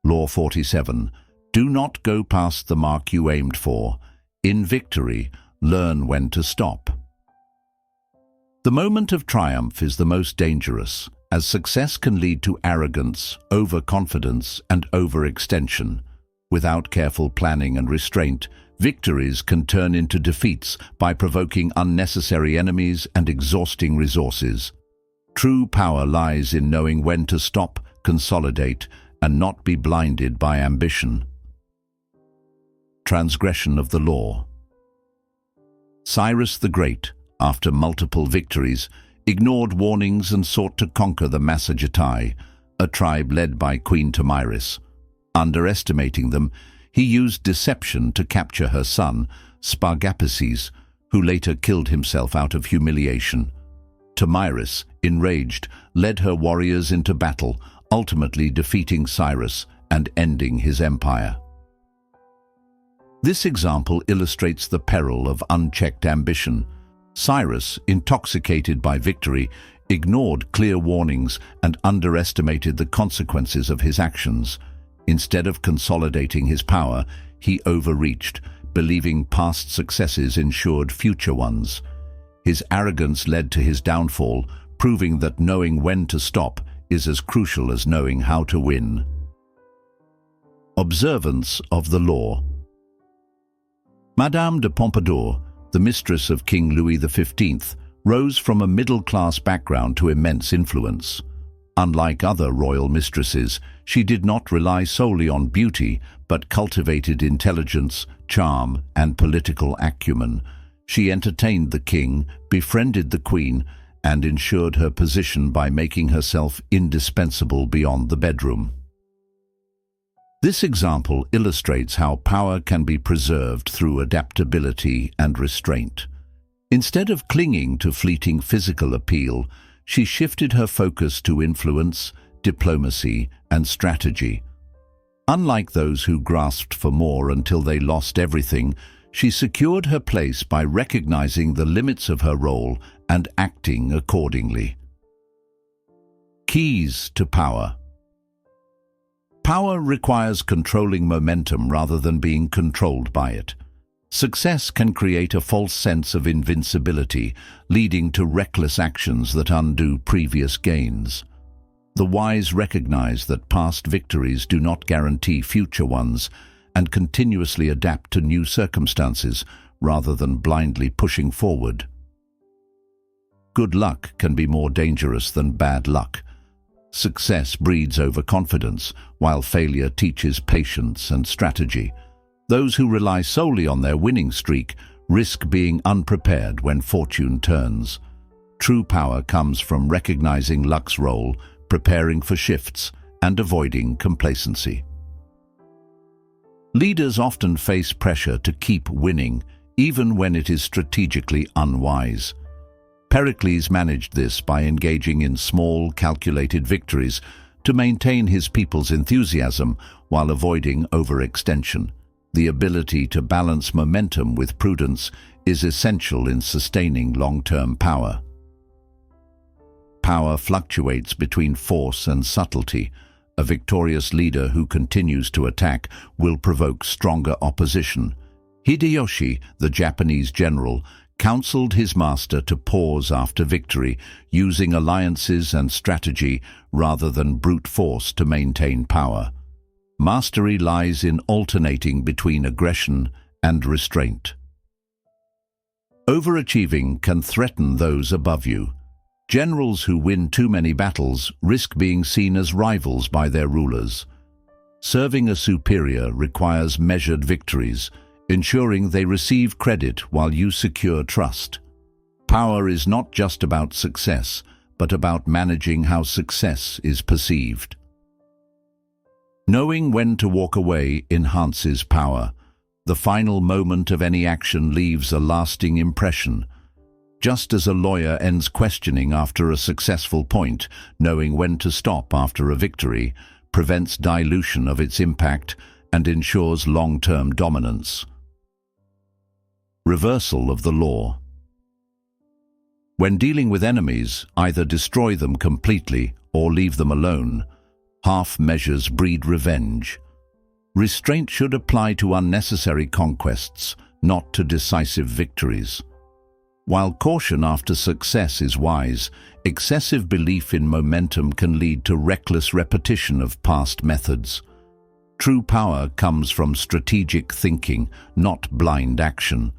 Law 47. Do not go past the mark you aimed for. In victory, learn when to stop. The moment of triumph is the most dangerous, as success can lead to arrogance, overconfidence, and overextension. Without careful planning and restraint, victories can turn into defeats by provoking unnecessary enemies and exhausting resources. True power lies in knowing when to stop, consolidate, and not be blinded by ambition. Transgression of the law. Cyrus the Great, after multiple victories, ignored warnings and sought to conquer the Machiavelli, a tribe led by Queen Tomyris. Underestimating them, he used deception to capture her son, Spargapaces, who later killed himself out of humiliation. Tomyris, enraged, led her warriors into battle, ultimately defeating Cyrus and ending his empire. This example illustrates the peril of unchecked ambition. Cyrus, intoxicated by victory, ignored clear warnings and underestimated the consequences of his actions. Instead of consolidating his power, he overreached, believing past successes ensured future ones. His arrogance led to his downfall, proving that knowing when to stop is as crucial as knowing how to win. Observance of the law. Madame de Pompadour, the mistress of King Louis XV, rose from a middle-class background to immense influence. Unlike other royal mistresses, she did not rely solely on beauty, but cultivated intelligence, charm, and political acumen. She entertained the king, befriended the queen, and ensured her position by making herself indispensable beyond the bedroom. This example illustrates how power can be preserved through adaptability and restraint. Instead of clinging to fleeting physical appeal, she shifted her focus to influence, diplomacy, and strategy. Unlike those who grasped for more until they lost everything, she secured her place by recognizing the limits of her role and acting accordingly. Keys to power. Power requires controlling momentum rather than being controlled by it. Success can create a false sense of invincibility, leading to reckless actions that undo previous gains. The wise recognize that past victories do not guarantee future ones and continuously adapt to new circumstances rather than blindly pushing forward. Good luck can be more dangerous than bad luck. Success breeds overconfidence, while failure teaches patience and strategy. Those who rely solely on their winning streak risk being unprepared when fortune turns. True power comes from recognizing luck's role, preparing for shifts, and avoiding complacency. Leaders often face pressure to keep winning, even when it is strategically unwise. Pericles managed this by engaging in small, calculated victories to maintain his people's enthusiasm while avoiding overextension. The ability to balance momentum with prudence is essential in sustaining long-term power. Power fluctuates between force and subtlety. A victorious leader who continues to attack will provoke stronger opposition. Hideyoshi, the Japanese general, counseled his master to pause after victory, using alliances and strategy rather than brute force to maintain power. Mastery lies in alternating between aggression and restraint. Overachieving can threaten those above you. Generals who win too many battles risk being seen as rivals by their rulers. Serving a superior requires measured victories, ensuring they receive credit while you secure trust. Power is not just about success, but about managing how success is perceived. Knowing when to walk away enhances power. The final moment of any action leaves a lasting impression. Just as a lawyer ends questioning after a successful point, knowing when to stop after a victory prevents dilution of its impact and ensures long-term dominance. Reversal of the law. When dealing with enemies, either destroy them completely or leave them alone. Half measures breed revenge. Restraint should apply to unnecessary conquests, not to decisive victories. While caution after success is wise, excessive belief in momentum can lead to reckless repetition of past methods. True power comes from strategic thinking, not blind action.